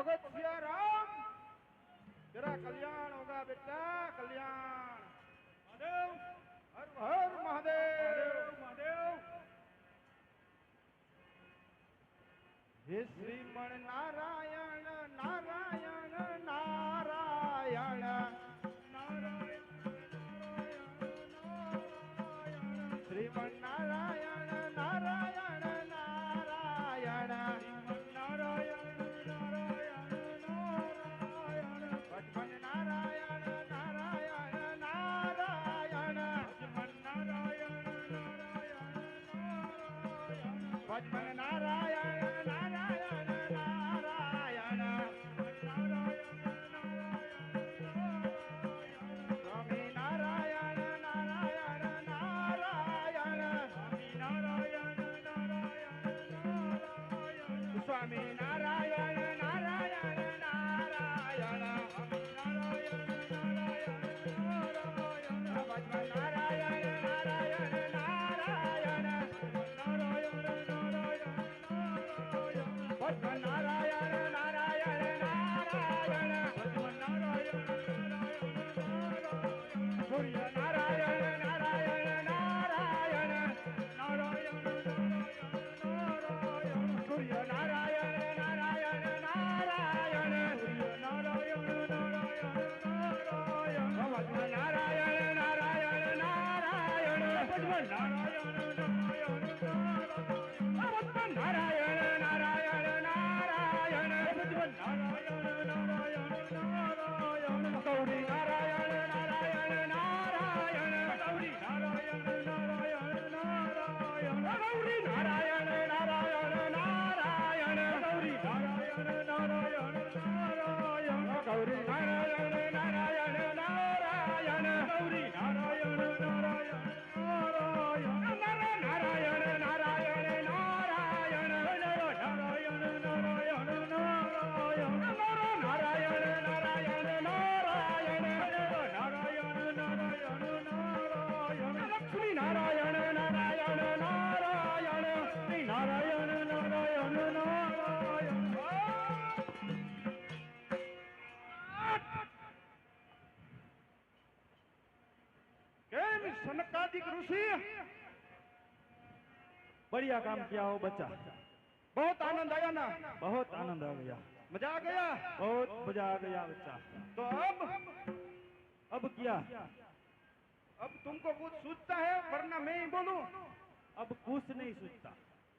भगत सिया राम, तेरा कल्याण होगा बेटा, कल्याण। महादेव, हर हर महादेव, महादेव। हे श्रीमन नारायण नारायण नारायण नारायण श्रीमन नारायण नारायण नारायण नारायण नारायण नारायण भजमन नारायण नारायण नारायण भजमन नारायण नारायण नारायण भजमन नारायण स्वामी नारायण नारायण नारायण नारायण नारायण नारायण भजमन नारायण नारायण नारायण नारायण नारायण नारायण भजमन नारायण नारायण नारायण भजमन नारायण नारायण सूर्य नारायण नारायण नारायण नारायण सूर्य नारायण नारायण नारायण सूर्य नारायण नारायण नारायण भगवान नारायण नारायण नारायण भगवान नारायण नारायण भगवान नारायण नारायण नारायण भगवान नारायण नारायण नारायण गौरी नारायण नारायण नारायण गौरी नारायण नारायण नारायण गौरी नारायण नारायण नारायण गौरी नारायण नारायण नारायण गौरी नारायण नारायण नारायण गौरी नारायण नारायण नारायण नारायण नारायण नारायण नारायण नारायण नारायण नारायण नारायण नारायण नारायण नारायण नारायण लक्ष्मी नारायण नारायण नारायण श्री नारायण नारायण नारायण केम सनकादिक ऋषि बढ़िया काम किया हो बच्चा, बहुत आनंद आया ना, बहुत आनंद आ गया, मजा आ गया, बहुत मजा आ गया बच्चा। तो अब क्या? अब तुमको कुछ सूझता है वरना मैं ही बोलूं? अब कुछ नहीं सूझता,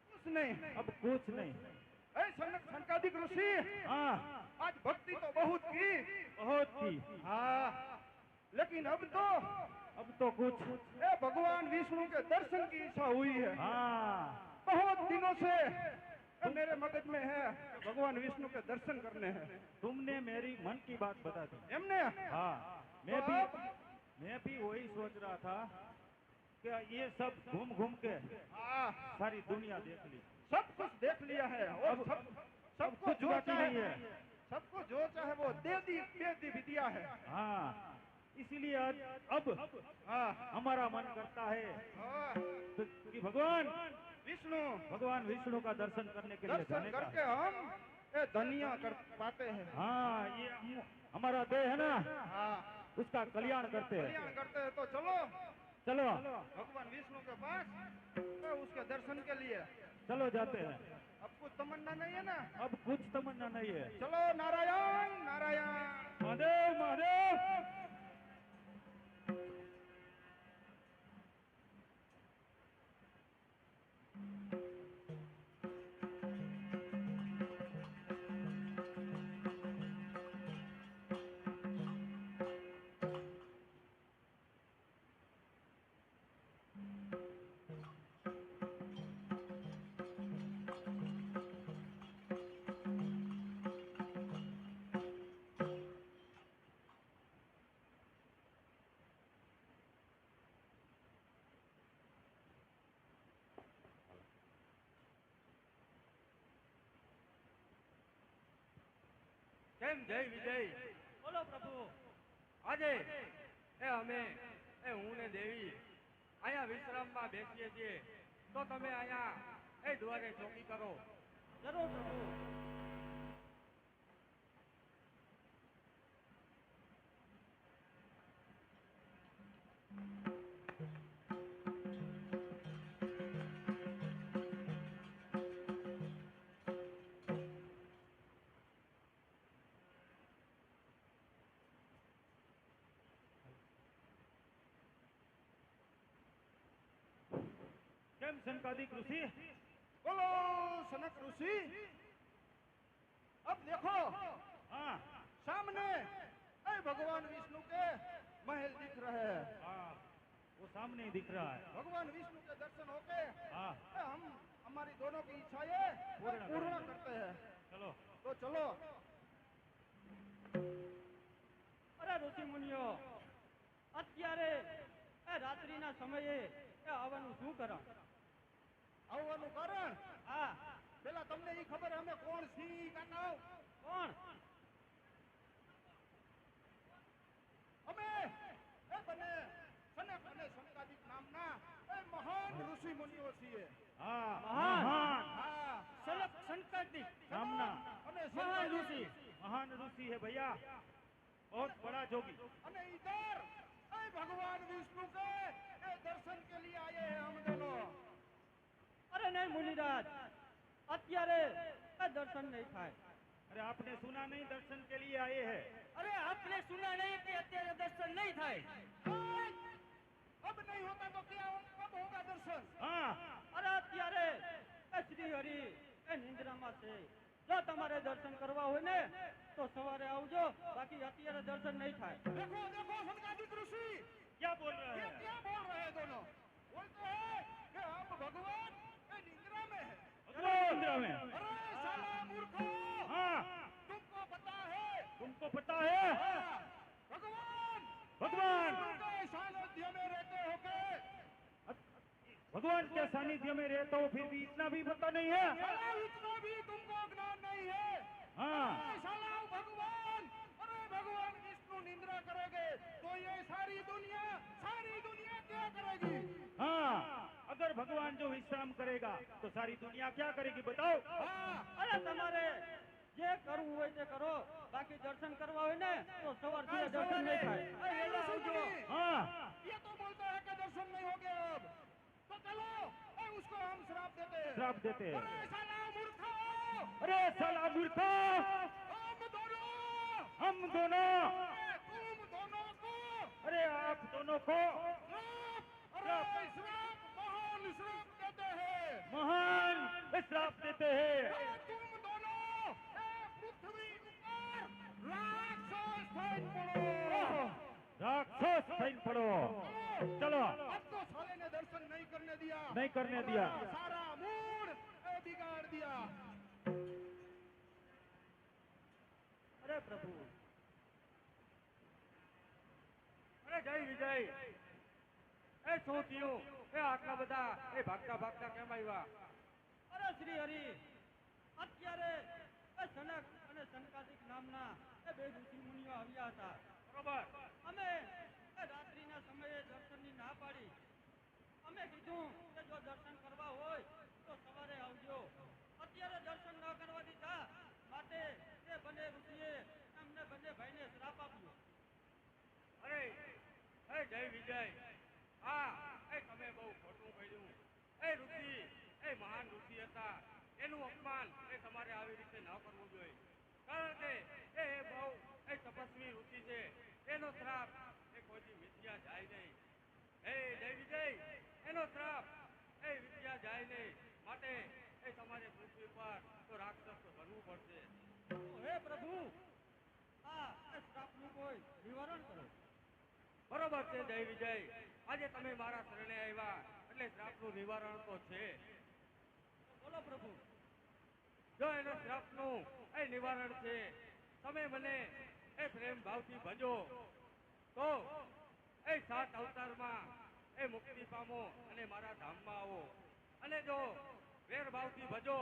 कुछ नहीं, अब कुछ नहीं। सनकादिक ऋषि, हाँ आज भक्ति तो बहुत की, बहुत की, हाँ, लेकिन अब तो कुछ भगवान विष्णु के दर्शन की इच्छा हुई है। हाँ बहुत दिनों से मेरे मगज में है कि भगवान विष्णु के दर्शन करने हैं। तुमने मेरी मन की बात बता दी। हमने हाँ मैं भी वही सोच रहा था कि ये सब घूम घूम के सारी दुनिया देख ली, सब कुछ देख लिया है और सबको जो चाहे, सबको जो चाहे वो दे दी विद्या है। हाँ इसीलिए अब हमारा मन करता है कि भगवान विष्णु का दर्शन करने के लिए दर्शन करके हम ये धनिया कर पाते हैं। हाँ ये हमारा देह है ना, उसका कल्याण करते हैं। तो चलो चलो भगवान विष्णु के पास, तो उसके दर्शन के लिए चलो जाते हैं। अब कुछ तमन्ना नहीं है ना? अब कुछ तमन्ना नहीं है। चलो नारायण नारायण महादेव महादेव। કેમ જય વિજય બોલો પ્રભુ। આજે અમે હું ને દેવી અહીંયા વિશ્રામમાં બેસીએ છીએ, તો તમે અહીંયા દ્વારે ચોકી કરો। જરૂર પ્રભુ। एम सनकादिक ऋषि। बोलो सनक ऋषि। अब देखो हाँ सामने भगवान विष्णु के महल दिख रहे हैं। हाँ, वो सामने ही दिख रहा है। भगवान विष्णु के दर्शन होके हाँ हम हमारी दोनों की इच्छाएं पूर्ण करते हैं। चलो। तो चलो। અરે ઋષિ મુનિઓ, અત્યારે રાત્રિના સમયે આવવાનું શું કારણ? આવવાનું કારણ હા, પેલા તમને એ ખબર અમે કોણ છી કાકા? કોણ? અમે બને સનક અને સંકાદિક નામના મહાન ઋષિ મુનિઓ છીએ। हाँ महान। महान હા સનક સંકાદિક नामना અને મહાન સંકાદિક ઋષિ। महान ऋषि है भैया, बहुत बड़ा जोगी। અને इधर भगवान विष्णु के दर्शन के लिए आए हैं हम दोनों। અરે નહીં મુનિરાજ, અત્યારે દર્શન નહીં થાય। अरे आपने सुना नहीं, दर्शन के लिए आए हैं। અરે આપને સુના નહીં કે અત્યારે દર્શન નહીં થાય? अब नहीं होता तो क्या कब होगा दर्शन? हाँ અરે અત્યારે શ્રી હરિ નિંદ્રામાં છે। જો તમારે દર્શન કરવા હોય ને તો સવારે આવજો, બાકી અત્યારે દર્શન નહીં થાય। देखो देखो संकादिक ऋषि क्या बोल रहे ये हैं? क्या बोल रहे हैं दोनों? बोलते हैं कि हम भगवान निद्रा में है। भगवान निद्रा में। अरे साला मूर्खो, हाँ तुमको पता है तुमको पता है भगवान भगवान उनके सानिध्य में रहते हो के भगवान के सानिध्य में रहते हो फिर भी इतना भी पता नहीं है। साला इतना भी तुमको ज्ञान नहीं है। हाँ अरे साला भगवान, अरे भगवान विष्णु निंद्रा करोगे तो ये सारी दुनिया क्या करेगी? हाँ, अगर भगवान जो विश्राम करेगा तो सारी दुनिया क्या करेगी बताओ? हाँ અરે તમારે જે કરવું હોય તે કરો, બાકી દર્શન કરવા હોય ને તો સવારથી દર્શન નહીં થાય। વહેલા આવજો। हाँ ये तो बोलता है कि दर्शन नहीं होंगे अब। तो चलो उसको हम श्राप देते हैं। श्राप देते हैं। अरे साला मूर्खो, अरे साला मूर्खो, हम दोनों हम दोनों, तुम दोनों को अरे आप दोनों को श्राप, अरे श्राप, महान श्राप देते हैं। महान श्राप देते हैं। तुम दोनों पृथ्वी ऊपर राक्षस बन पड़ो। राक्षस थईन पड़ो। चलो। अब तो साले ने दर्शन नहीं करने दिया। नहीं करने दिया। सारा मूड बिगाड़ दिया। અરે પ્રભુ, અરે જય વિજય, એ શું થયું? એ આટલા બધા ભાગતા ભાગતા કેમ આવ્યા? અરે શ્રી હરિ, અત્યારે સનક અને સંકાદિક નામના બે ઋષિ મુનિઓ આવ્યા હતા। બરોબર। અમે રાત્રિના સમયે દર્શનની ના પાડી। અમે કીધું કે જો દર્શન કરવા હોય તો સવારે આવજો, અત્યારે દર્શન ન કરવા દીધા માટે તે બંને ઋષિએ અમને બંને ભાઈને શ્રાપ આપ્યો। અરે જય વિજય, તમે બહુ ખોટું કર્યું। ઋષિ મહાન ઋષિ હતા, એનું અપમાન તમારે આવી રીતે ન કરવું જોઈએ, કારણ કે એ બહુ તપસ્વી ઋષિ છે। એનો શ્રાપ કોઈ વિદ્યા જાય નહીં। જય વિજય, એનો શ્રાપ વિદ્યા જાય નહીં, માટે તમારે પૃથ્વી પર તો રાક્ષસ બનવું પડશે। તો હે પ્રભુ, આ શ્રાપનું કોઈ નિવારણ કરો। બરોબર છે જય વિજય, આજે તમે મારા શરણે આવ્યા એટલે શ્રાપનું નિવારણ તો છે। બોલો પ્રભુ। જો એના શ્રાપનું નિવારણ છે, તમે મને પ્રેમ ભાવથી ભજો તો 7 અવતારમાં મુક્તિ પામો અને મારા ધામમાં આવો, અને જો વેર ભાવથી ભજો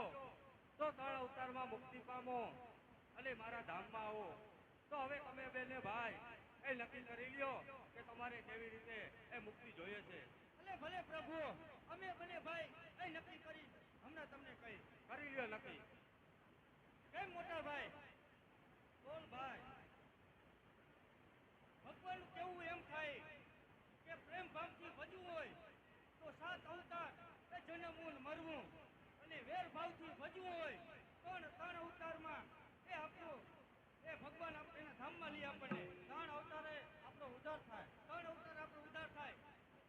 તો 3 અવતારમાં મુક્તિ પામો અને મારા ધામમાં આવો। તો હવે તમે બેને ભાઈ નક્કી કરી લ્યો કે તમારે કેવી રીતે મુક્તિ જોઈએ છે। ભલે ભલે પ્રભુ, અમે બંને ભાઈ નક્કી કરી હમણાં તમને કહી। કરી લ્યો નક્કી। કેમ મોટા ભાઈ? બોલ ભાઈ। ભગવાનનું કેવું એમ થાય કે પ્રેમ ભાવથી ભજવું હોય તો 7 અવતાર જન્મવું ને મરવું, અને વેર ભાવથી ભજવું હોય તો 3 અવતારમાં આપણું ભગવાન એના ધામમાં લઈ આપણને। 3 અવતારે આપણો ઉદ્ધાર થાય, 3 અવતાર આપણો ઉદ્ધાર થાય।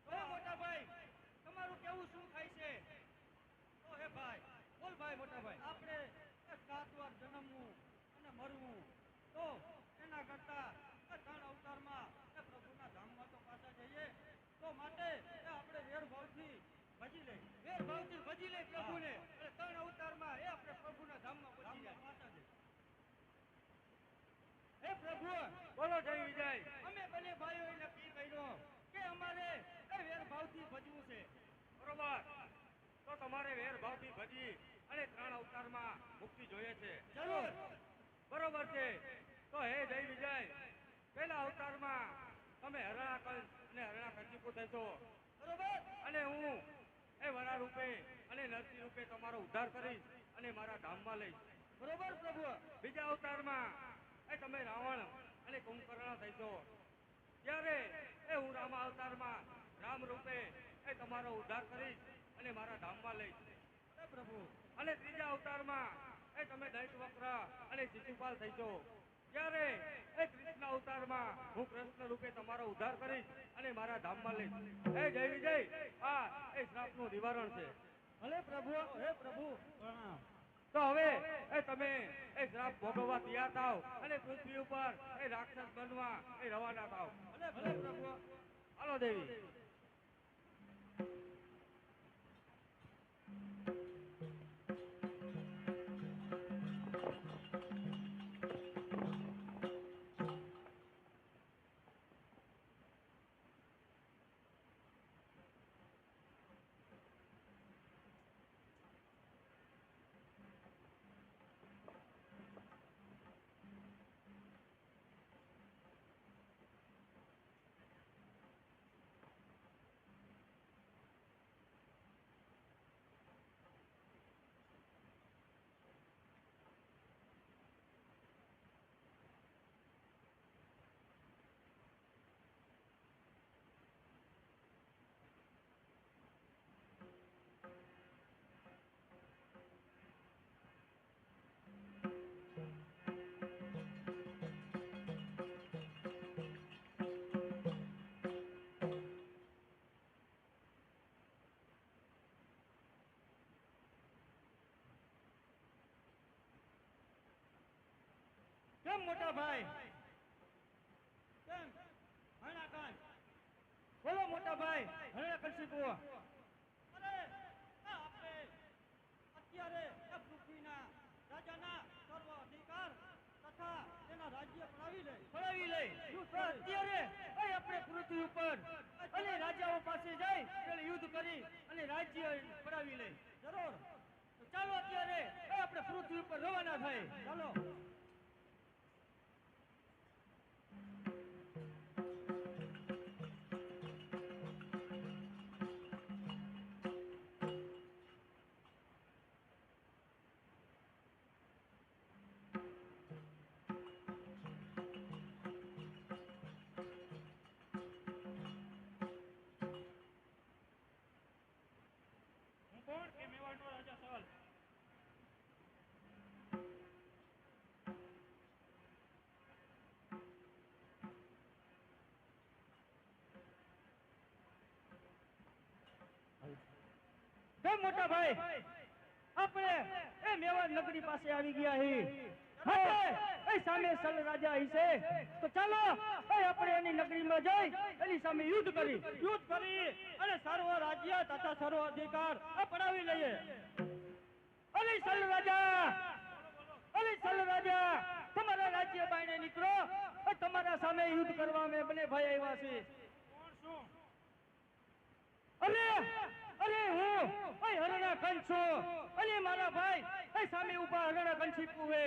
તો મોટા ભાઈ, તમારું કેવું શું થાય છે? મરવું, તો એના કરતા એ ત્રણ અવતારમાં એ પ્રભુના ધામમાં તો પાછા જઈએ. તો માટે એ આપણે વેરભાવથી ભજી લઈએ, વેરભાવથી ભજી લઈએ પ્રભુને, અને ત્રણ અવતારમાં એ આપણે પ્રભુના ધામમાં પહોંચી જાય, પાછા જઈએ. હે પ્રભુ, બોલો જય વિજય. અમે બંને ભાઈઓએ નક્કી કર્યું કે અમારે એ વેરભાવથી ભજવું છે. બરોબર, તો તમારે વેર ભાવથી ભજી અને ત્રણ અવતારમાં મુક્તિ જોઈએ છે. જરૂર. બરોબર છે. તો હે જય વિજય, પહેલા અવતારમાં તમે હરણાકંસ અને હરણાકંચીપુ થશો, બરોબર. અને હું એ વરા રૂપે અને નરસિંહ રૂપે તમારો ઉદ્ધાર કરીશ અને મારા ધામમાં લઈશ. બરોબર પ્રભુ. બીજા અવતારમાં એ તમે રાવણ અને કુંભકર્ણ થશો, ત્યારે એ હું રામા અવતારમાં રામ રૂપે એ તમારો ઉદ્ધાર કરીશ અને મારા ધામમાં લઈશ. હે પ્રભુ. અને ત્રીજા અવતારમાં એ તમે દૈત્યવક્ર અને શિશુપાલ થઈશો, ત્યારે એ કૃષ્ણ અવતારમાં હું કૃષ્ણ રૂપે તમારો ઉદ્ધાર કરીશ અને મારા ધામમાં લઈશ. હે જય વિજય, આ એ શ્રાપનું નિવારણ છે. ભલે પ્રભુ. હે પ્રભુ પ્રણામ. તો હવે એ તમે એ શ્રાપ ભોગવવા તૈયાર થાવ અને પૃથ્વી ઉપર એ રાક્ષસ બનવા એ રવાના થાવ. ભલે ભલે પ્રભુ. હાલો દેવી. કેમ મોટા ભાઈ? કેમ હરણાકાંત? બોલો મોટા ભાઈ. હરણાકંશીપુ. અરે આ આપણે અત્યારે આ પૃથ્વીના રાજાના સર્વ અધિકાર તથા તેના રાજ્ય પડાવી લઈ અત્યારે આપણે પૃથ્વી ઉપર અને રાજાઓ પાસે જઈ એટલે યુદ્ધ કરી અને રાજ્ય પડાવી લઈ. જરૂર. તો ચાલો અત્યારે આપણે પૃથ્વી ઉપર રવાના થાય. ચાલો. હું કોણ કે મેવાડનો રાજા સવાલ? કેમ મોટા ભાઈ? આપણે એ મેવાડ નગરી પાસે આવી ગયા છીએ. એ સામે સલ રાજા છે. તો ચાલો આપણે એની નગરીમાં જઈ એની સામે યુદ્ધ કરી અને સર્વ રાજ્ય તથા સર્વ અધિકાર પડાવી લઈએ. અલી સલ રાજા, તમારા રાજ્ય બાયણે નીકળો. તમારા સામે યુદ્ધ કરવા અમે બંને ભાઈ આવ્યા છીએ. કોણ શું? અરે હું હરણાકંસ છું. અને મારા ભાઈ સામે ઉભા હરણાકંશીપુ હે.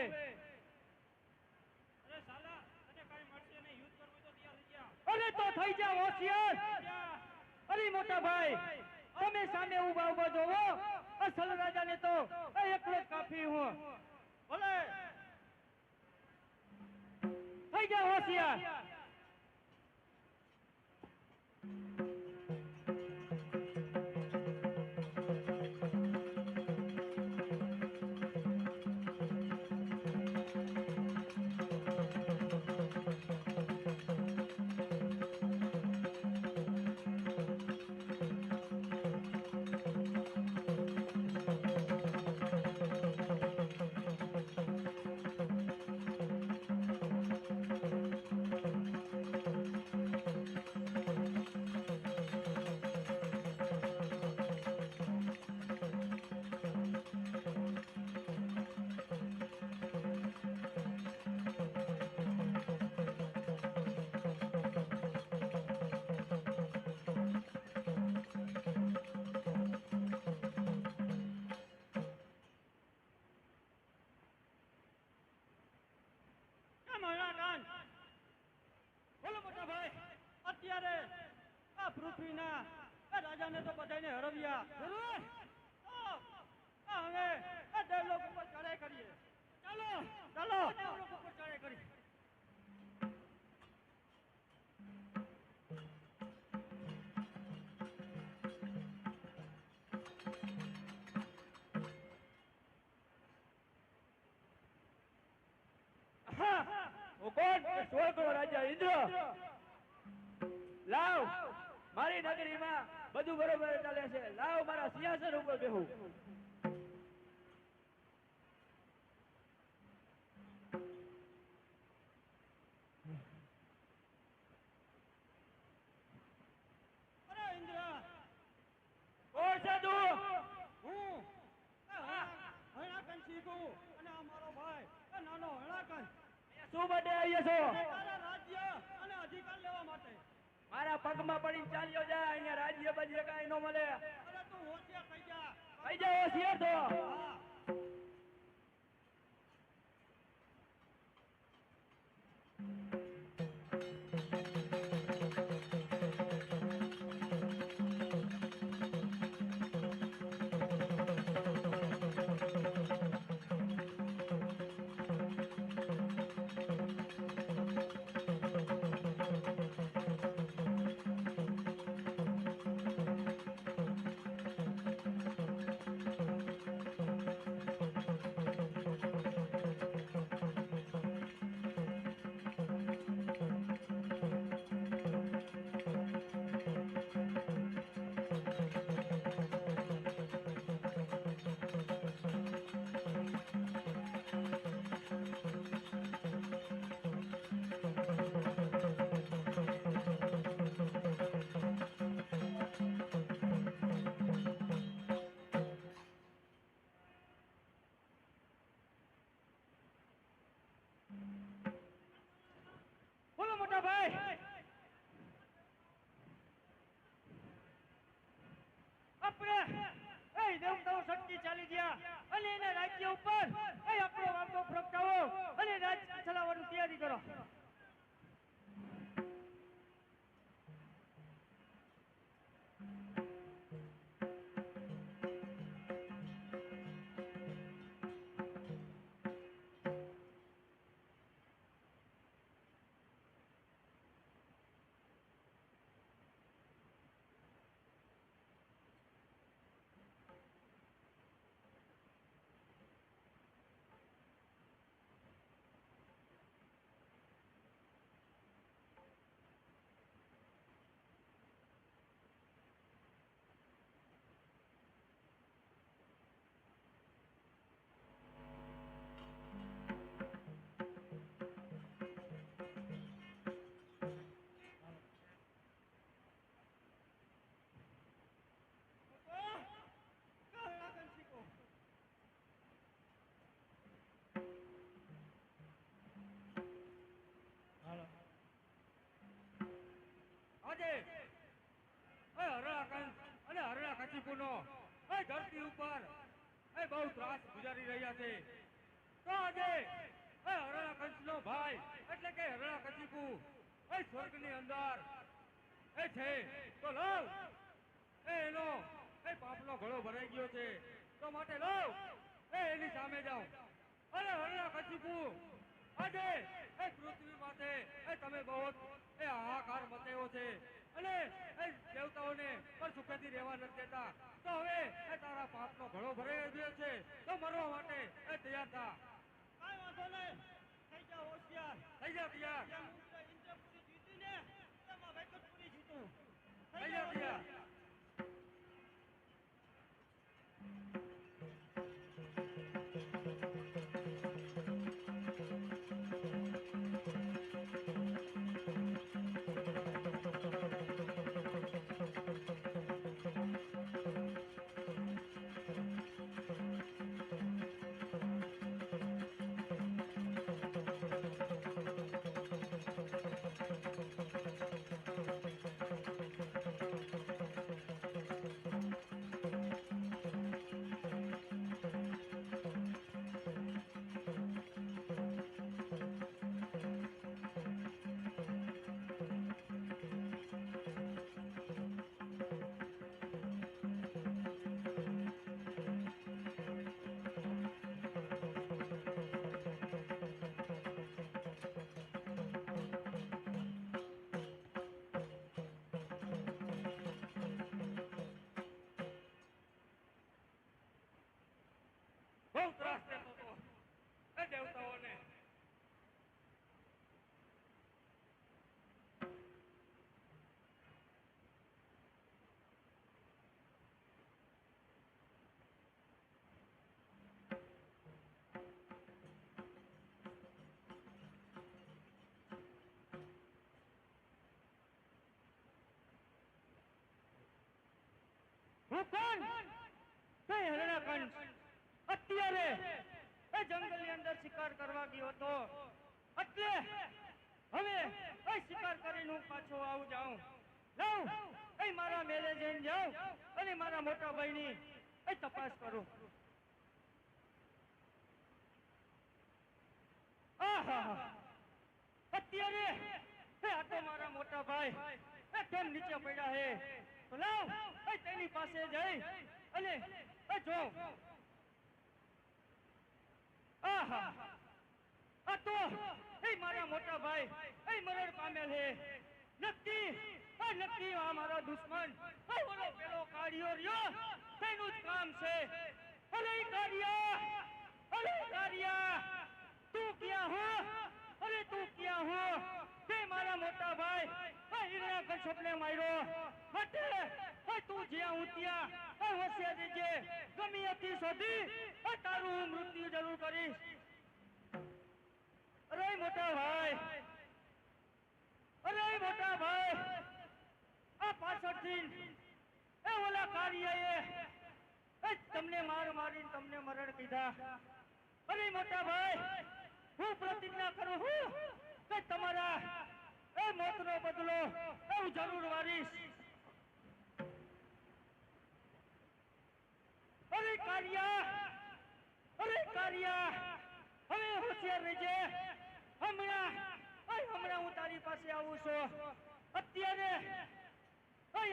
અરે સાલા, તને કાઈ મળશે નહીં. યુદ્ધ કરવું તો તૈયાર થઈ જા. અરે તો થઈ જાવ હોશિયાર. અરે મોટા ભાઈ, તમે સામે ઉભા જોવો. અસલ રાજાને તો એકલો જ કાફી હું. ભલે થઈ જાવ હોશિયાર. પૃથ્વીના રાજાને તો બધાને હરવ્યા. જરૂર. હવે દેવલોક ઉપર ચડાઈ કરીએ. ચાલો ચાલો. દેવલોક ઉપર ચડાઈ કરીએ. હું કોણ? સ્વર્ગનો રાજા ઇન્દ્ર. લાવ, મારી નગરીમાં બધું બરોબર ચાલે છે. લાવ, મારા સિંહાસન ઉપર બેહું. અરે ઇન્દ્ર, કોણ છે તું? હું હરણાકંઠ શીખું અને આ મારો ભાઈ નાનો હરણાકંઠ શું માટે આવ્યો છો? તારા રાજ્ય અને અધિકાર લેવા માટે. મારા પગમાં પડીને ચાલ્યો જા. અહીંયા રાજ્ય બજ્ય કાંઈ ન મળે. અરે તું હોશિયાર થઈ જા. થઈ જાઓ હોશિયાર તો. હા. બોલો મોટા ભાઈ. આપણે એ દેવતાઓ શક્તિ ચાલી ગયા અને એના રાજ્ય ઉપર એ આપણો વાંધો પ્રગટાવો અને રાજ્ય ચલાવવાની તૈયારી કરો. આજે હરણાકંઠ અને હરણાકશિપુનો ધરતી ઉપર બહુ ત્રાસ ગુજારી રહ્યા છે. તો આજે હરણાકંઠનો ભાઈ એટલે કે હરણાકશિપુ સ્વર્ગની અંદર છે. તો લાવ, એનો પાપનો ઘડો ભરાઈ ગયો છે. તો માટે લાવ, એની સામે જાઓ. અને હરણાકશિપુ આજે પૃથ્વી માથે તમે બહુ હાહાકાર મચાવ્યો છે અને દેવતાઓને પણ સુખેથી રહેવા નથી દેતા. તો હવે તારા પાપનો ઘડો ભરાઈ ગયો છે. તો મરવા માટે તૈયાર થા. કાંઈ વાંધો નહીં. થઈ જા હોશિયાર. થઈ જા તૈયાર. જેમ ઇન્દ્રપુરી જીતીને એમાં વૈકુંઠપુરી જીતું. થઈ જા તૈયાર. બહુ ત્રાસ દેતો હતો એ દેવતાઓને. હું કોણ? તે હિરણ્યકંઠ અત્યારે એ જંગલની અંદર શિકાર કરવા ગયો હતો. એટલે હવે એ શિકાર કરીને હું પાછો આવું જાઉં. લાવ એ મારા મેળે જઈને જાઉં અને મારા મોટા ભાઈની એ તપાસ કરું. આહા, અત્યારે એ આ તો મારા મોટા ભાઈ એ કેમ નીચે પડ્યા હે? તો લાવ એ તેની પાસે જઈ અને એ જો. આહા, આ તો એ મારા મોટા ભાઈ એ મરણ પામેલ હે. નક્કી આ મારા દુશ્મન એ ઓલો પેલો કાળિયો રહ્યો તેનું જ કામ છે. અરે કાળિયા, તું ક્યાં હો? અરે તું ક્યાં હો? તે મારા મોટા ભાઈ આ હિરણ્યકંઠ સપને માર્યો. માટે તું જ્યાં હું ત્યાં હોશિયાર રહેજે. ગમે ત્યાંથી શોધી તારું હું મૃત્યુ જરૂર કરીશ. અરે મોટા ભાઈ, આ પાછળથી એ ઓલા કાળિયાએ તમને મારીને તમને મરણ કીધા. અરે મોટા ભાઈ, હું પ્રતિજ્ઞા કરું છું કે તમારા એ મોતનો બદલો હું જરૂર વારીશ. અરે કાળિયા, હવે હોશિયાર રહેજે. હમણાં હું તારી પાસે આવું છું. અત્યારે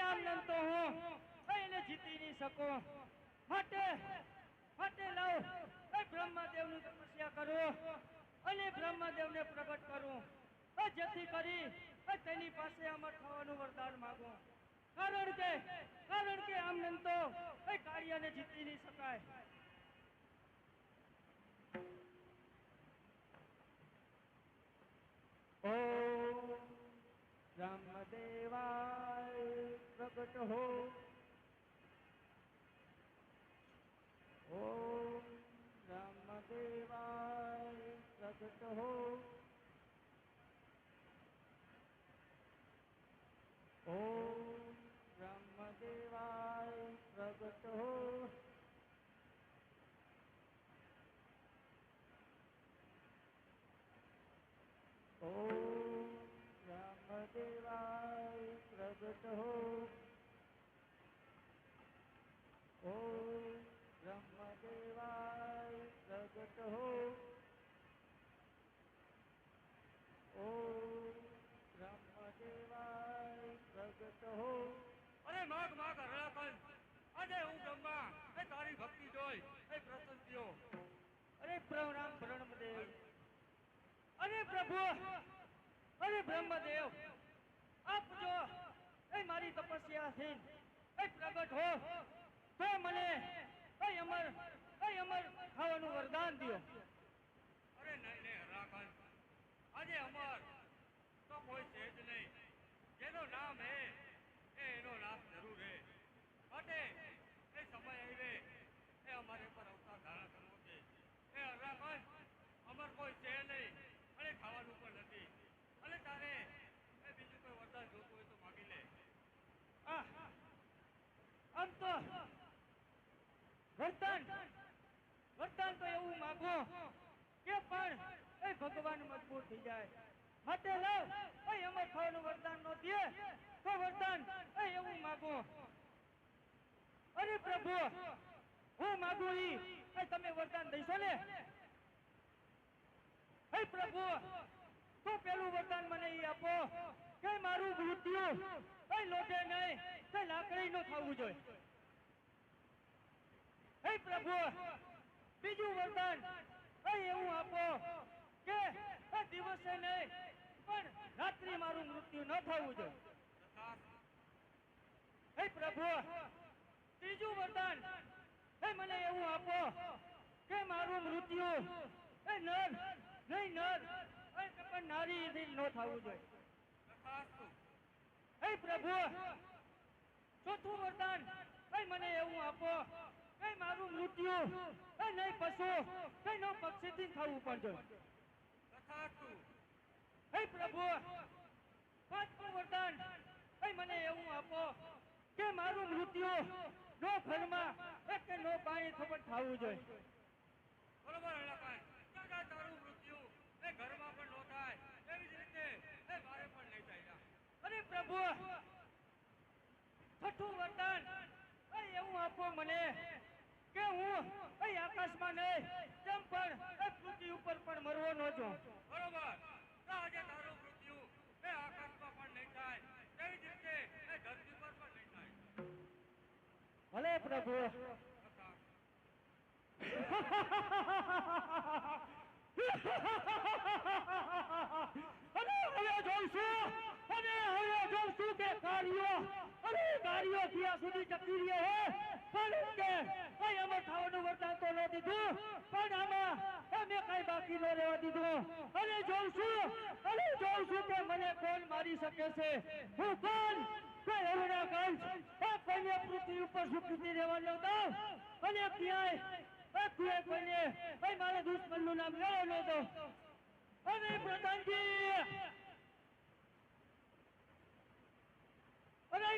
આમ નામ તો હું એને જીતી નહીં શકું. માટે લાવ બ્રહ્માદેવની તપસ્યા કરું અને બ્રહ્માદેવને પ્રગટ કરું, જેથી કરી તેની પાસે અમર થવાનું વરદાન માંગું. કારણ કે આમ નામ તો કાળિયાને જીતી નહીં શકાય. ઓમ બ્રહ્મદેવાય પ્રગટ હો. ઓમ બ્રહ્મદેવાય પ્રગટ હો. ઓમ બ્રહ્મદેવાય પ્રગટ હો. ઓમ બ્રહ્મદેવાય પ્રગટ હો. ઓમ બ્રહ્મદેવાય પ્રગટ હો. ઓમ બ્રહ્મદેવાય પ્રગટ હો. અરે માગ હરણાકંઠ, આજે હું બ્રહ્મા એ તારી ભક્તિ જોઈ એ પ્રસન્ન થયો. અરે પ્રણામ બ્રહ્મદેવ. અરે પ્રભુ, અરે બ્રહ્મદેવ, આપ જો એ મારી તપસ્યાથી એ પ્રગટ હો તો મને એ અમર ખાવાનું વરદાન દ્યો. અરે નહીં હરણાકંઠ, આજે અમર તો કોઈ છે જ નહીં. જેનું નામ હે એનો નાશ જરૂર હે. માટે એ સમય આવે એ અમારે પર અવતાર ધારણ કરવો છે. એ હરણાકંઠ, અમર કોઈ છે નહીં અને ખાવાનું પણ નથી. અને તારે એ બીજું કોઈ વરદાન જોતું હોય તો માગી લે. આમ તો વરદાન તો એવું માગો કે પણ એ ભગવાન મજબૂર થઈ જાય. માટે લાવ એ અમર ખાવાનું વરદાન નો દે તો વરદાન એ એવું માગો. અરે પ્રભુ, હું માગું ઈ તમે વરદાન દઈશો ને? હે પ્રભુ, તો પેલું વરદાન મને ઈ આપો કે મારું મૃત્યુ એ લોટે નહીં તે લાકડી નું થવું જોઈએ. હે પ્રભુ, બીજું વરદાન એ એવું આપો કે દિવસે નહીં પણ રાત્રિ મારું મૃત્યુ ન થવું જોઈએ. હે પ્રભુ, ત્રીજું વરદાન એ મને એવું આપો કે મારું મૃત્યુ એ નર નહીં નર એ પણ નારી થી ન થવું જોઈએ. તથાસ્તુ. હે પ્રભુ ચોથું વરદાન એ મને એવું આપો કે મારું મૃત્યુ એ નહીં પશુ કે ન પક્ષીથી થવું પડે. તથાસ્તુ. હે પ્રભુ પાંચમું વરદાન એ મને એવું આપો કે મારું મૃત્યુ નો ઘરમાં કે નો પાણી થપટ થવું જોઈએ. બરોબર હલાકાઈ. દાદા તારું મૃત્યુ એ ઘરમાં પણ ન થાય એવી જ રીતે એ મારે પણ નહીં થાય. અરે પ્રભુ છઠ્ઠું વરદાન એ એવું આપો મને કે હું એ આકાશમાં નહીં તેમ પણ એ પૃથ્વી ઉપર પણ મરવો ન જો. બરોબર. તો આજે તારું મૃત્યુ એ આકાશમાં પણ નહીં થાય એવી જ રીતે એ ધરતી પર પણ નહીં થાય. ભલે પ્રભુ. તથા. અને હવે જોઈશું અને હવે જોઈશું કે કાર્યો અને કાર્યો ત્યાં સુધી ટકી રહ્યો હે પણ કે કઈ આમાં થવાનું વરદાન તો ન દીધું પણ આમાં અમે કઈ બાકી ન રહેવા દીધું અને જોઈશું કે મને કોણ મારી શકે છે. હું કોણ કોઈ હરણા કંસ કોઈને પૃથ્વી ઉપર સુખી રહેવાનો દઉં અને ક્યાંય કોઈને મારા દુશ્મનનું નામ લેવા ન દઉં. અરે પ્રધાનજી અરે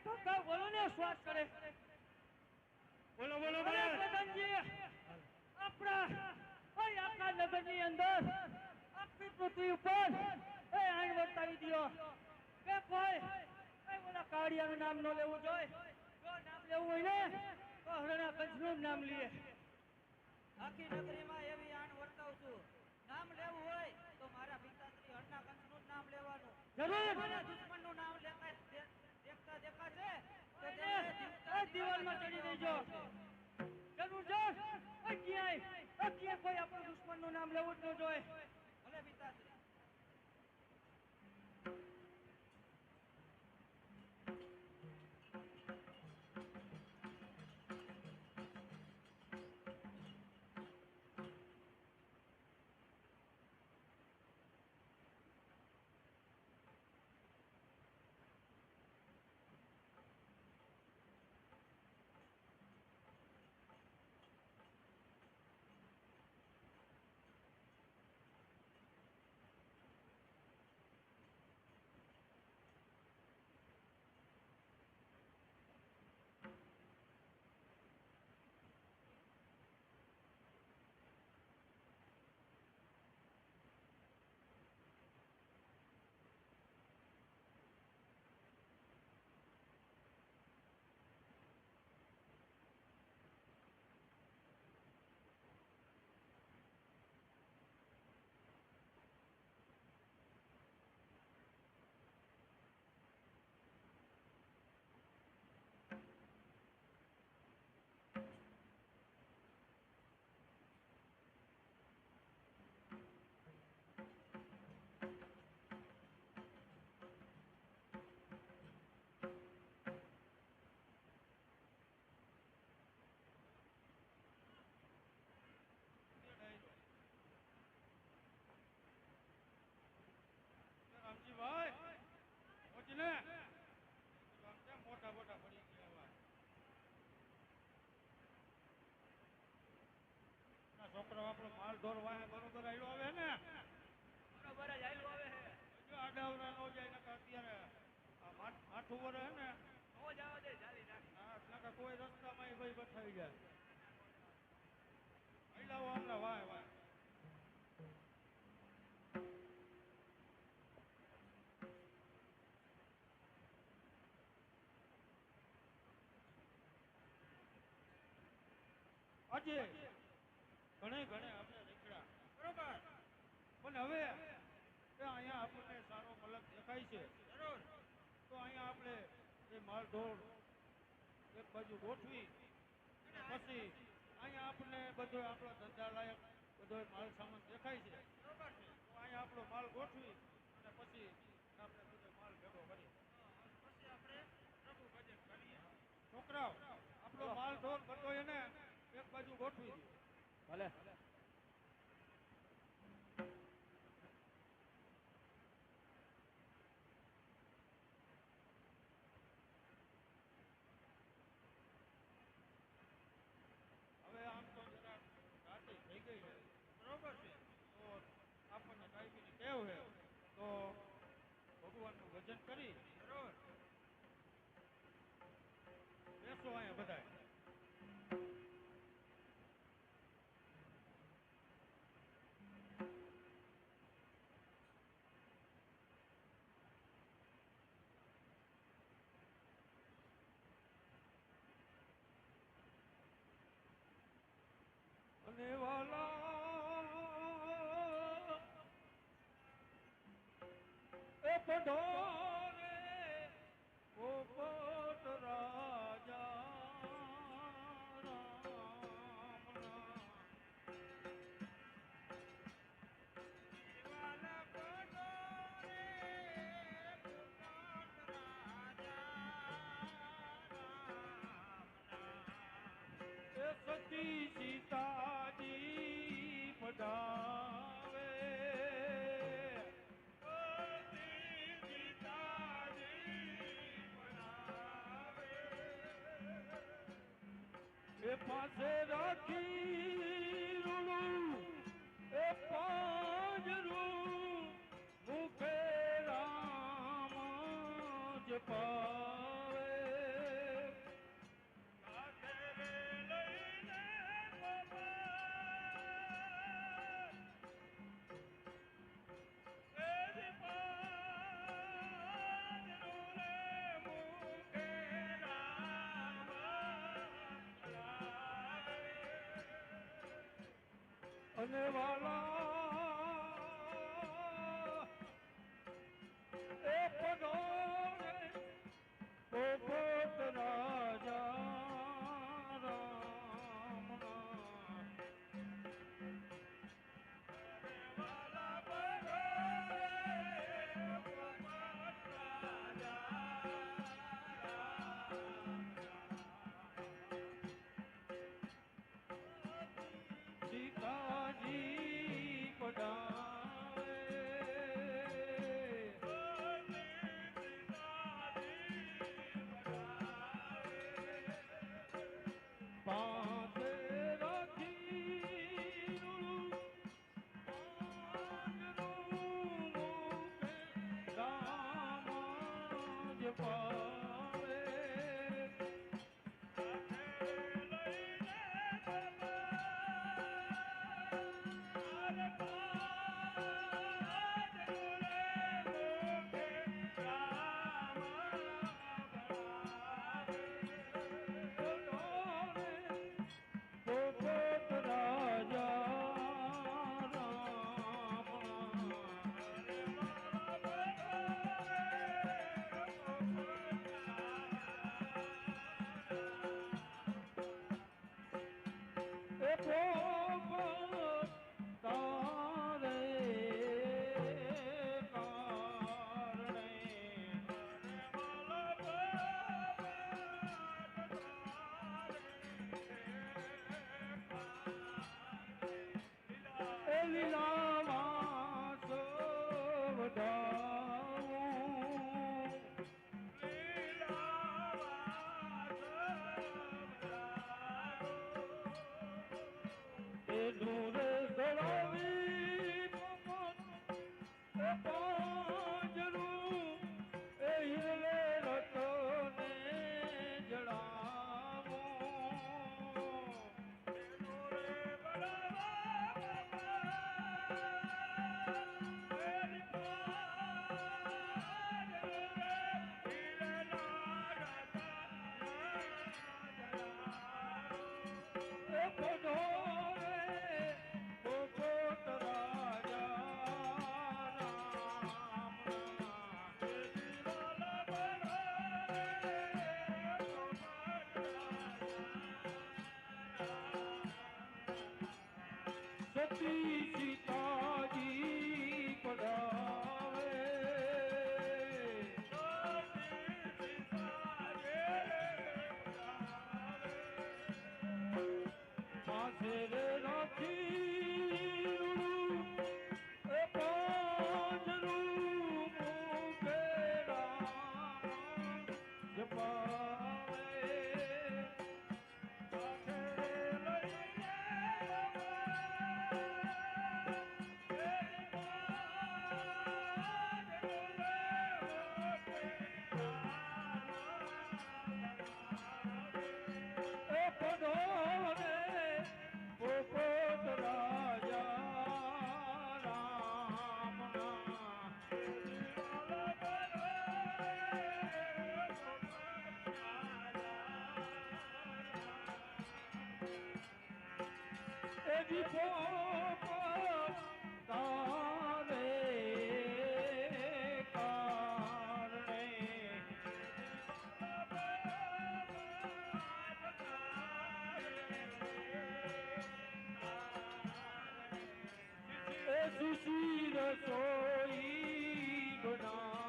કાકા બોલો ને શ્વાસ કરે. બોલો બોલો અરે પ્રધાનજી આખા નગરની અંદર આખી પૃથ્વી ઉપર આઈન વર્તાવી દ્યો કે કોઈ ઓલા કાળિયાનું નામ ન લેવું જોઈએ. જો નામ લેવું હોય ને તો હરણા કંસનું નામ લઈએ. આખી નગરીમાં એવી આણ વર્તાવું છું. નામ લેવું હોય તો મારા પિતાશ્રી હરના કંસનું જ નામ લેવાનું. જરૂર. મને દુશ્મનનું નામ દેખતા દેખાશે તો દિવાલમાં ચડી દેજો. જરૂર જો ક્યાંય કોઈ આપણું દુશ્મનનું નામ લેવું જ ન જોઈએ. ભલે પિતાશ્રી. રામજીભાઈ મોજને મોટા મોટા પડી ગયા છોકરો આપણો માલ ઢોર વાહે બરોબર આયલો આવે ને બરોબર જ આયલું આવે છે. જો આડાવડા નો જાય ને અત્યારે આ માઠું વરે હે ને નો જાવ દે ચાલી નાખ. નકા કોઈ રસ્તામાં ભાઈ બઠાઈ જાય આયલાવો હમણાં વાહે વાહે આજે ઘણે આપણે નીકળ્યા બરોબર પણ હવે અહીંયા આપણને સારો મલક દેખાય છે જરૂર તો અહીંયા આપણે એ માલ ઢોર એક બાજુ ગોઠવી અને પછી અહીંયા આપણને બધો આપણો ધંધા લાયક બધો માલ સામાન દેખાય છે બરોબર છે તો અહીંયા આપણો માલ ગોઠવી અને પછી આપણે બધો માલ ભેગો કરી પછી આપણે પ્રભુ બજેટ કરીએ છોકરાઓ ઢોર બધો એને એક બાજુ ગોઠવી દો. ભલે હવે આમ તો જરા રાતે થઈ ગઈ છે બરોબર છે તો આપણને કાયમીની ટેવ છે તો ભગવાનનું ભજન કરી બરોબર બેસો અહીંયા બધાય. અને વાલા એ પઢોરે ઓ પોત રાજા રામના વાલા પઢોરે પોત રાજા એ સતી સીતાજી પધાવે એ પાસે રાખી રૂડું એ પાંજરું મુખે રામ જ પાવે અને વાલા એ પધારે ઓ પોત રાજા રામના વાલા પધારે પોત રાજા સીતાજી પધારે પાસે રાખી પાંજરું મુખે રામ જ પાવે પોત રાજા રામના એ પોપટ તારે કારણે એ લીલામાં સોવડાવું એ દૂરે ગળાવી એ પાંજરું એ હિરલે રતને જડાવું હજી તારે કારણે એ સુશી રસોઈ બનાવું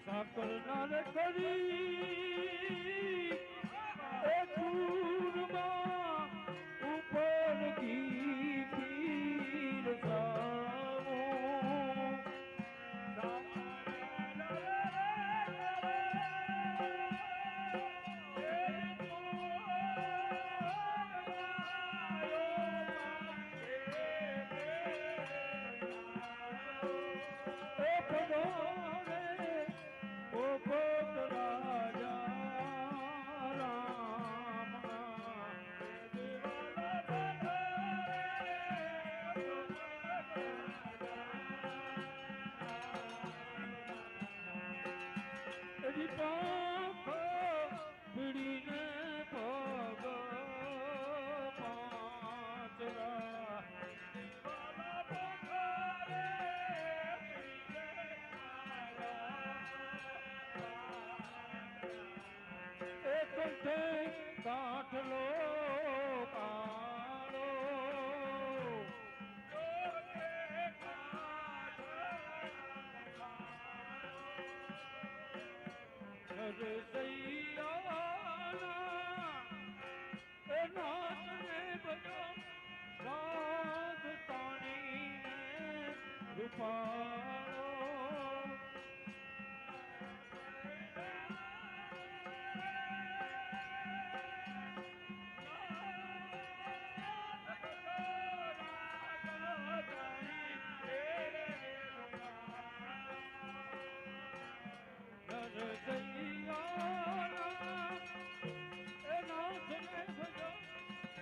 સાકર નાર કરી એ ચૂરમાં ઉપર ઘી પીર સાવું પીડીને પગ પાંચરા કંઠે કાઠલો કાળો સૈયાના એ નાચને બજો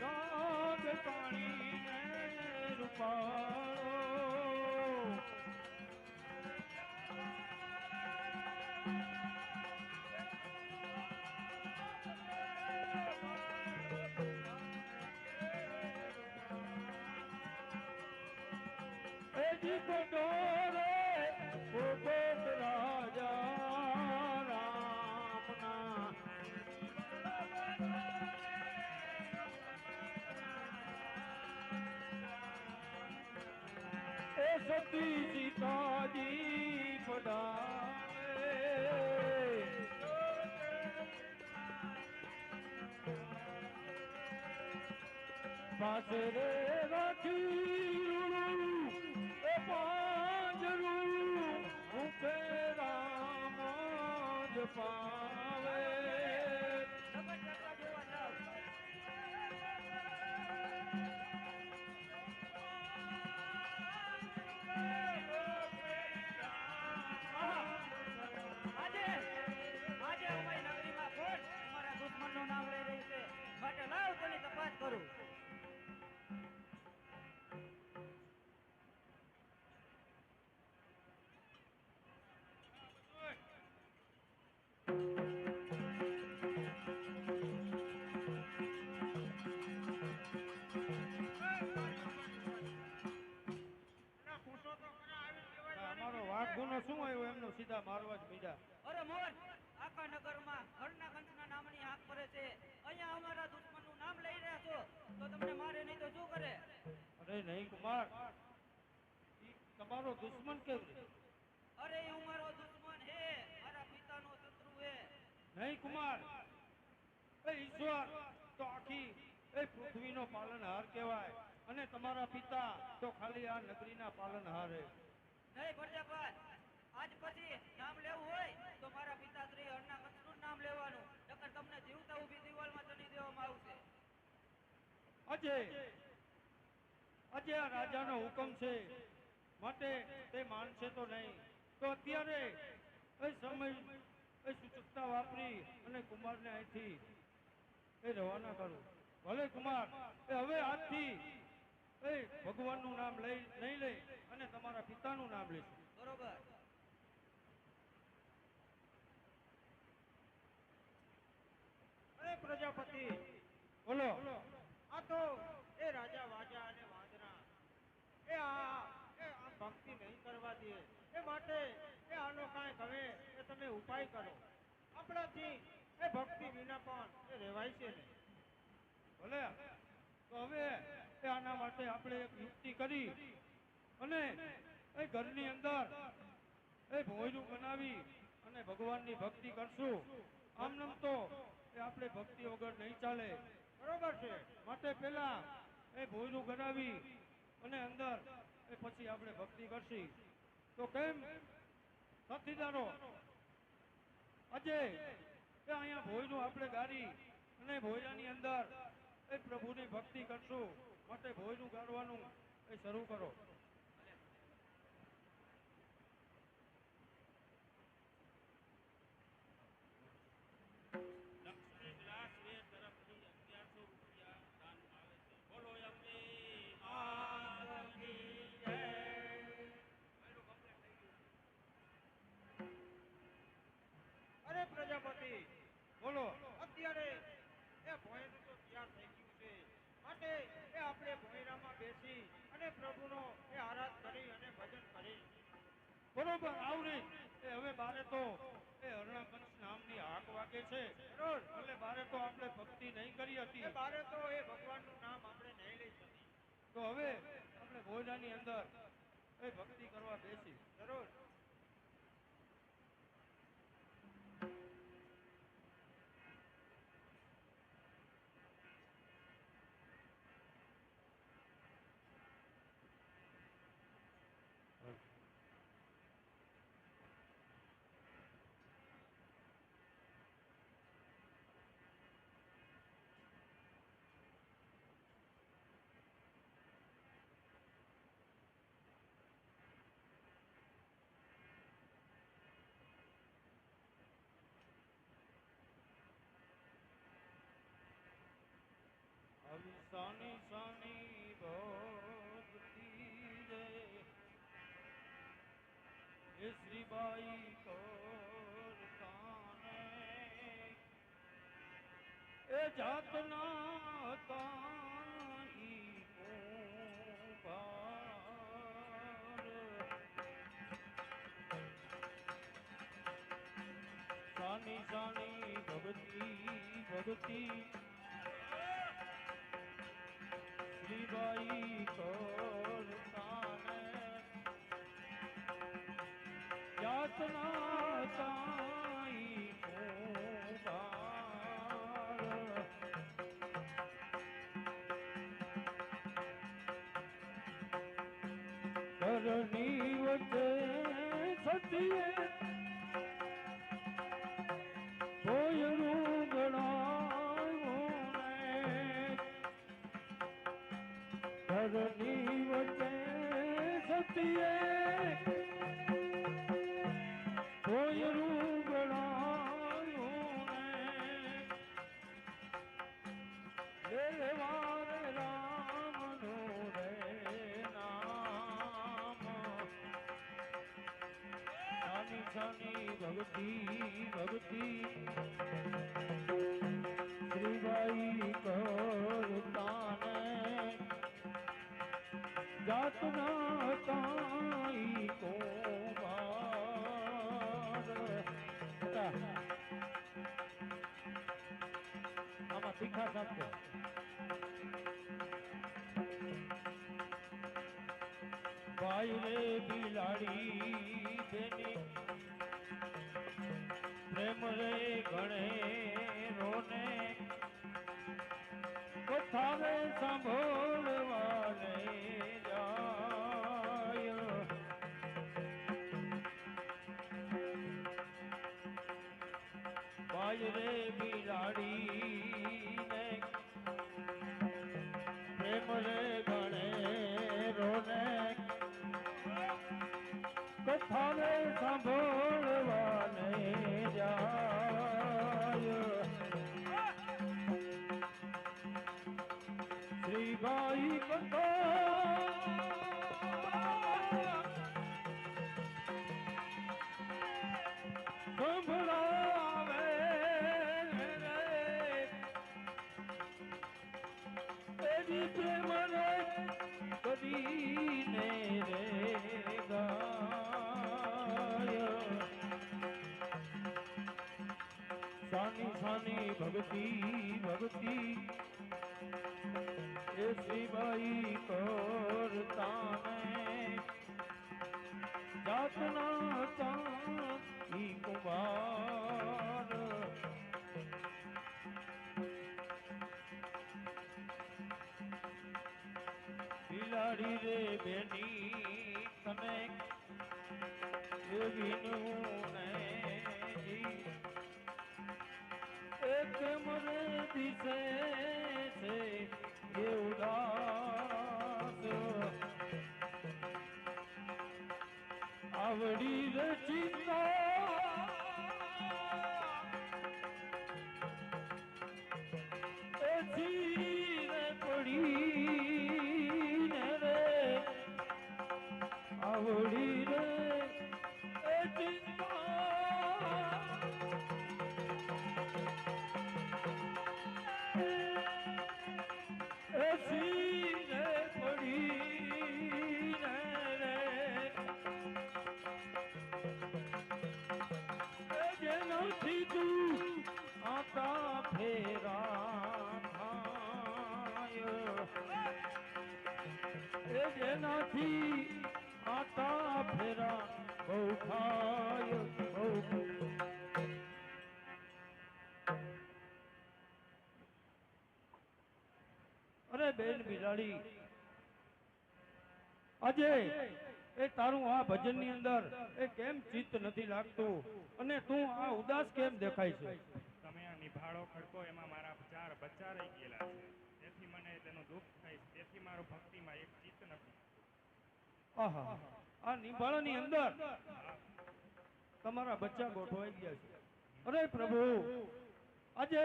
રાગ તાણીને રૂપાળો રાજા રામના એ સતી સીતાજી પડાવે પાસે રે રાખી એ પાંજરું મુખે રામ જ પાવે દુશ્મનનું નામ લઈ રહી છે માટે લાવ તેની તપાસ કરું અમારો વાઘુનો શું આવ્યો એમનો સીધા મારવા જ મીડા અરે મોહન આખા નગરમાં ઘરના કંસના નામની હાક કરે છે અહીંયા અમારા દુશ્મનનું નામ લઈ રહ્યા છો તો તમને મારે નહીં તો શું કરે અરે નહીં કુમાર ઈ તમારો દુશ્મન કેમ છે અરે એ મારો દુશ્મન હે મારા પિતાનો શત્રુ હે નહીં કુમાર એ ઈશ્વર તો આખી એ પૃથ્વીનો પાલનહાર કહેવાય અને તમારા પિતા તો ખાલી આ નગરીના પાલનહાર હે નહીં પ્રજાપત આજ પછી નામ લેવું હોય તો મારા પિતાશ્રી હરના કંસનું નામ લેવાનું નકર તમને જીવતા ઊભી દિવાલમાં ચડી દેવામાં આવશે અજય અજય આ રાજાનો હુકમ છે માટે તે માનશે તો નહીં તો અત્યારે એ સમય એ સૂચકતા વાપરી અને કુમારને અહીંથી એ રવાના કરું ભલે કુમાર એ હવે આજથી એ ભગવાનનું નામ લઈ નહીં લે અને તમારા પિતાનું નામ લેશું બરોબર પ્રજાપતિ બોલો આ તો એ રાજા વાજા અને વાંદરા આ ભક્તિ નહીં કરવા દે એ માટે આનો કાંઈક હવે તમે ઉપાય કરો આપણાથી એ ભક્તિ વિના પણ એ રહેવાય છે ને ભલે તો હવે આના માટે આપણે એક યુક્તિ કરી અને એ ઘરની અંદર એ ભોજનું બનાવી અને ભગવાનની ભક્તિ કરશું આમ તો એ આપણે ભક્તિ વગર નહીં ચાલે બરોબર છે માટે પહેલા એ ભોજનું બનાવી અને અંદર એ પછી આપણે ભક્તિ કરશી તો કેમ સાથીદારો આજે એ અહીંયા ભોજનું આપણે ગારી અને ભોજનાની અંદર એ પ્રભુની ભક્તિ કરશું માટે ભોજનું ગાળવાનું એ શરૂ કરો લક્ષ્મી ગ્લાસ વેર તરફથી 1100 રૂપિયા દાનમાં આવે છે બોલો અંબે અરે પ્રજાપતિ બોલો અત્યારે એ ભોયરું તો તૈયાર થઈ ગયું છે માટે એ આપણે ભોયરામાં બેસી અને પ્રભુનો એ આરાધ કરી અને ભજન કરી બરોબર આવરી એ હવે બારે તો એ હરણાપંચ નામની હાક વાગે છે બરોબર એટલે બારે તો આપણે ભક્તિ નહીં કરી હતી બારે તો એ ભગવાનનું નામ આપણે નહીં લઈ શકી તો હવે આપણે ભોયરાની અંદર એ ભક્તિ કરવા બેસી જરૂર સાની સાની ભક્તિ રે એ શ્રીબાઈ કરતાને એ જાતના તાઈ કુંભાર સાની સાની ભક્તિ ભક્તિ શ્રીબાઈ કરતાને જાતના તાઈ કુંભાર ઘરની વચ્ચે સતીએ ભોયરું ગણાવ્યું ને ઘરની વચ્ચે સતીએ ભોયરું ગણાવ્યું ને લેવા રે રામનું રે નામ સાની સાની ભક્તિ ભક્તિ શ્રીબાઈ કરતાને જાતના તાઈ કુંભાર આમાં તીખા સાથે ભાઈ રે બિલાડી બેની પ્રેમ રે ગણે રોને કથાવે સાંભળવાને જાય ભાઈ રે બિલાડી ને પ્રેમ રે ગણે રોને કથાને સાંભળવાને જાય શ્રીબાઈ કથા સંભળાવે રે ભક્તિ ભક્તિ એ શ્રીબાઈ કરતાને જાતના તાંતી કુમાર બિલાડી રે બેની તને વિનું એક મને દિશે છે એ ઉદાસ આવડી રે ચિંતા એથી રે પડી ને રે આવડી રે એ ચિંતા એથી રે પડી ને રે જેનાથી તું આતા ફેરા થાય એ જેનાથી આતા ફેરા બહુ થાય બહુ અરે બેન બિલાડી આજે એ તારું આ ભજન ની અંદર એ કેમ ચિત્ત નથી લાગતું અને તું આ ઉદાસ કેમ દેખાય છે તમે આ નિભાળો ખડકો એમાં મારા 4 બચ્ચા રહી ગયેલા છે તેથી મને તેનું દુઃખ થાય છે. તેથી મારું ભક્તિમાં એક ચિત્ત નથી. આહા આ નિભાળાની અંદર તમારા બચ્ચા ગોઠવાઈ ગયા છે. અરે પ્રભુ આજે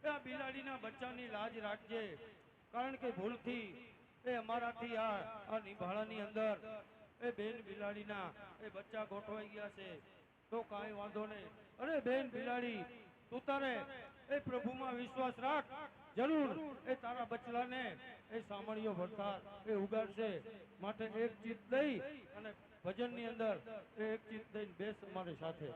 આ બિલાડીના બચ્ચાની લાજ રાખજે કારણ કે ભૂલથી એ અમારાથી આ નિભાળાની અંદર એ બેન બિલાડીના એ બચ્ચા ગોઠવાઈ ગયા છે તો કાંઈ વાંધો નહીં. અરે બેન બિલાડી તું તારે એ પ્રભુમાં વિશ્વાસ રાખ જરૂર એ તારા બચલાને એ સામળીઓ ભરતા એ ઉગાડશે. માટે એક ચિત્ત દઈ અને ભજનની અંદર એ એક ચિત્ત દઈને બેસ અમારી સાથે.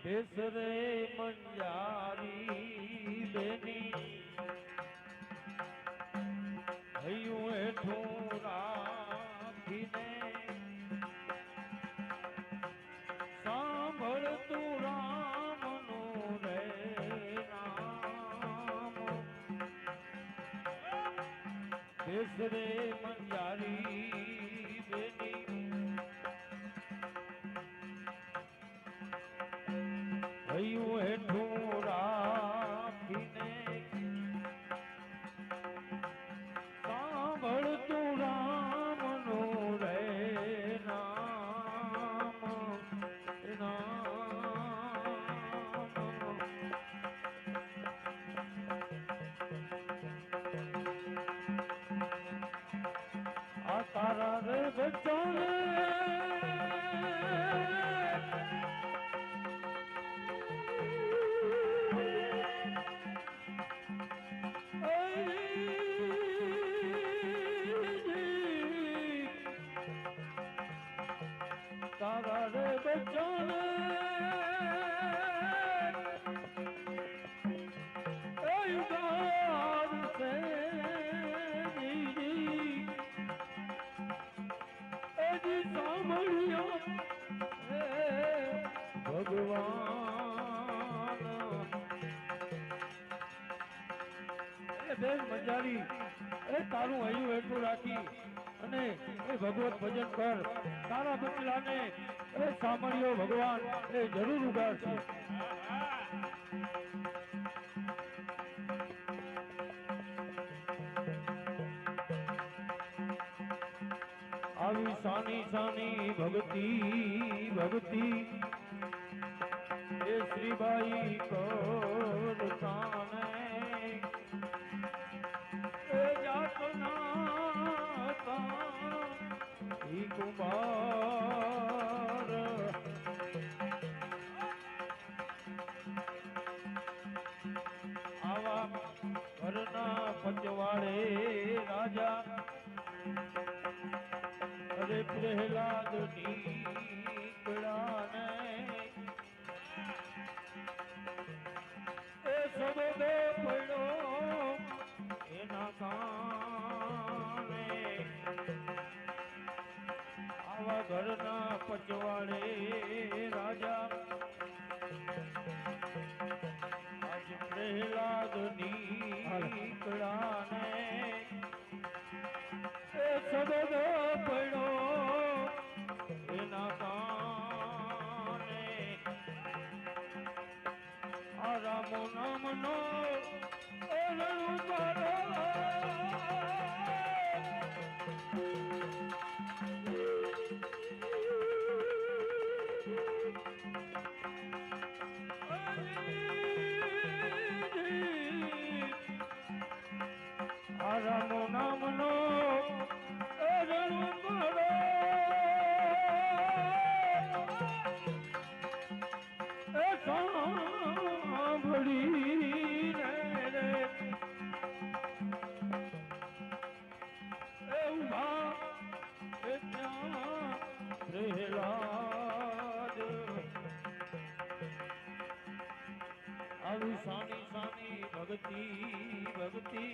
બેસ રે મંજારી બેની હૈયું હેઠું રાખીને સાંભળ તું રામનું રે નામ. બેસ રે મંજારી બેની હૈયું હેઠું રાખીને સાંભળ તું રામનું રે નામ આ તારા રે બચ્ચાને તારા રે બચ્ચાને ઉદાર છે એજી સાંભળ્યો ભગવાન. એ બેન મંજારી એ તારું હૈયું એટલું રાખી અને એ ભગવત ભજન કર. તારા બચલાને એ સાંભળ્યો ભગવાન એ જરૂર ઉગાડશે. આવી સાની સાની ભક્તિ ભક્તિ એ શ્રીબાઈ કરતાને એ જાતના તાંતી કુમાર પચવાડે રાજા અરે પ્રહલાદ નીકળ્યા ને એ સબબે પડ્યો એના કાને આવા ઘરના પચવાડે રાજા આજ પ્રહલાદ નીકળ્યા ને એ સબબે પડ્યો એના કાને આ રામો નામનો રણુકારો આ રામો નામનો રણુકારો એ સાંભળી રે એ ઉભા એ ત્યાં પ્રહલાદ આવી સાની સાની ભક્તિ ભક્તિ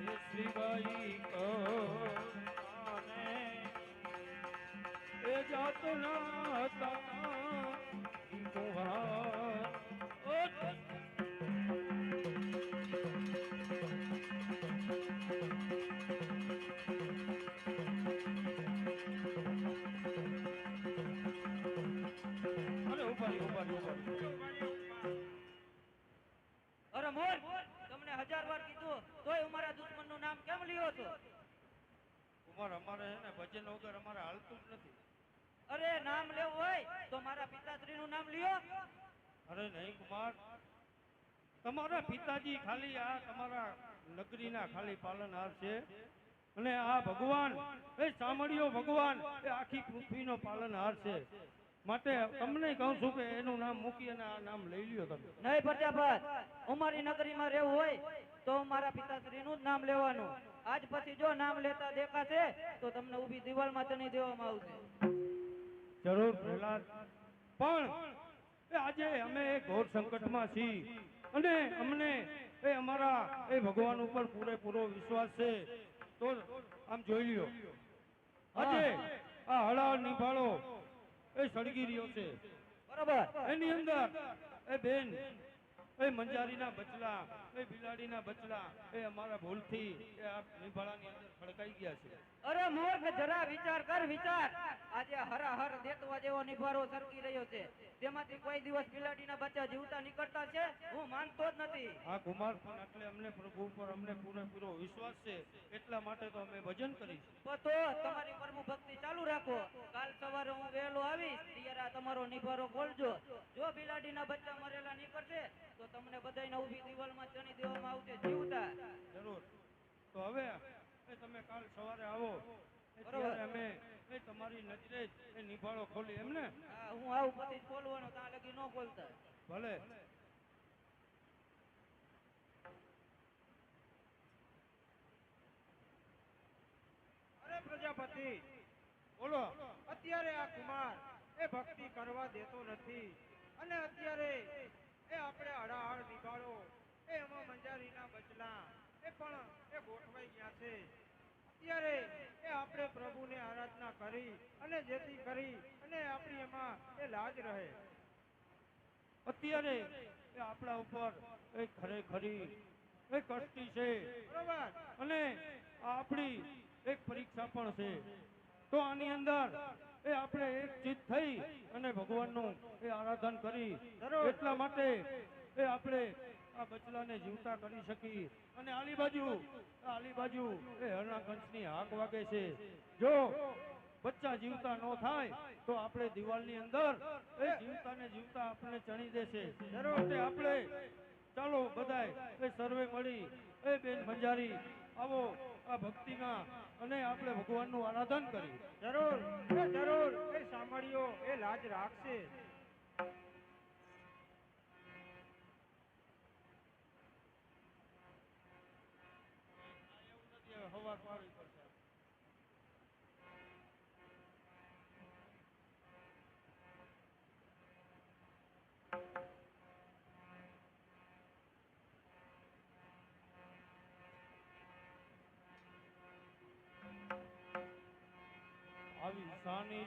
એ શ્રીબાઈ કાને એ જાતના હતા ઈ કુહાર અરે મોર તમને 1000 વાર કીધું તોય અમારા દુશ્મનનું નામ કેમ લ્યો છો? કુમાર અમારે હે ને ભજન વગર અમારે હાલતું જ નથી. અરે નામ લેવું હોય તો મારા પિતાશ્રીનું નામ લ્યો. અરે નહીં કુમાર, તમારા પિતાજી ખાલી આ તમારા નગરીના ખાલી પાલનહાર છે અને આ ભગવાન એ સામળિયો ભગવાન એ આખી પૃથ્વીનો પાલનહાર છે. માટે તમને કહું છું કે એનું નામ મૂકી અને આ નામ લઈ લ્યો તમે. નહીં પ્રજાપત, અમારી નગરીમાં રહેવું હોય તો મારા પિતાશ્રીનું જ નામ લેવાનું. આજ પછી જો નામ લેતા દેખાશે તો તમને ઊભી દિવાલમાં ચણી દેવામાં આવશે. જરૂર પ્રહલાદ, પણ એ આજે અમે એક ઘોર સંકટમાં છીએ અને અમને એ અમારા એ ભગવાન ઉપર પૂરેપૂરો વિશ્વાસ છે. તો આમ જોઈ લ્યો, આજે આ હળાળ નિભાળો એ સળગી રહ્યો છે. બરોબર. એની અંદર એ બેન એ મંજારીના બચલા એ બિલાડીના બચલા એ અમારા ભૂલથી એ આ નિભાળાની અંદર ખડકાઈ ગયા છે. અરે મૂર્ખ, જરા વિચાર કર, વિચાર. આજે હરાહર દેતવા જેવો નિભારો સરકી રહ્યો છે, તેમાંથી કોઈ દિવસ બિલાડીના બચ્ચા જીવતા નીકળતા છે? હું માનતો જ નથી. આ કુમાર પણ એટલે અમને પ્રભુ ઉપર અમને પૂરેપૂરો વિશ્વાસ છે, એટલા માટે તો અમે ભજન કરીશું. તો તમારી પરમુ ભક્તિ ચાલુ રાખો. કાલ સવારે હું વહેલો આવીશ ત્યારે આ તમારો નિભારો ખોલજો. જો બિલાડીના બચ્ચા મરેલા નીકળશે તો તમને બધાયને ઊભી દિવાલમાં ચણી દેવામાં આવશે જીવતા. જરૂર. તો હવે એ તમે કાલ સવારે આવો એ બરોબર. ત્યારે અમે એ તમારી નજરે જ એ નિભાળો ખોલી એમને. હા, હું આવું પછી જ ખોલવાનો, ત્યાં લગી ન ખોલતા. ભલે. અરે પ્રજાપતિ, બોલો. અત્યારે આ કુમાર એ ભક્તિ કરવા દેતો નથી અને અત્યારે એ આપણે હળાહળ નિભાળો એ એમાં મંજારીના બચલા એ પણ એ ગોઠવાઈ ગયા છે. અત્યારે એ આપણે પ્રભુને આરાધના કરી અને જેથી કરી અને આપણી એમાં એ લાજ રહે. અત્યારે એ આપણા ઉપર એ ખરેખરી એ કષ્ટી છે બરોબર. અને આ આપણી એક પરીક્ષા પણ છે. તો આની અંદર એ આપણે એક ચિત્ત થઈ અને ભગવાનનું એ આરાધન કરી જરૂર. એટલા માટે એ આપણે આ બચલાને જીવતા કરી શકી. અને આલી બાજુ એ હરણાકંઠની હાક વાગે છે. જો બચ્ચા જીવતા ન થાય તો આપણે દિવાલની અંદર એ જીવતાને જીવતા આપણને ચણી દેશે. માટે આપણે ચાલો બધાય એ સર્વે મળી એ બેન મંજારી આવો આ ભક્તિમાં અને આપણે ભગવાનનું આરાધન કરી. જરૂર એ સાંભળ્યો એ લાજ રાખશે. સવાર પાડવી પડશે. આવી શાની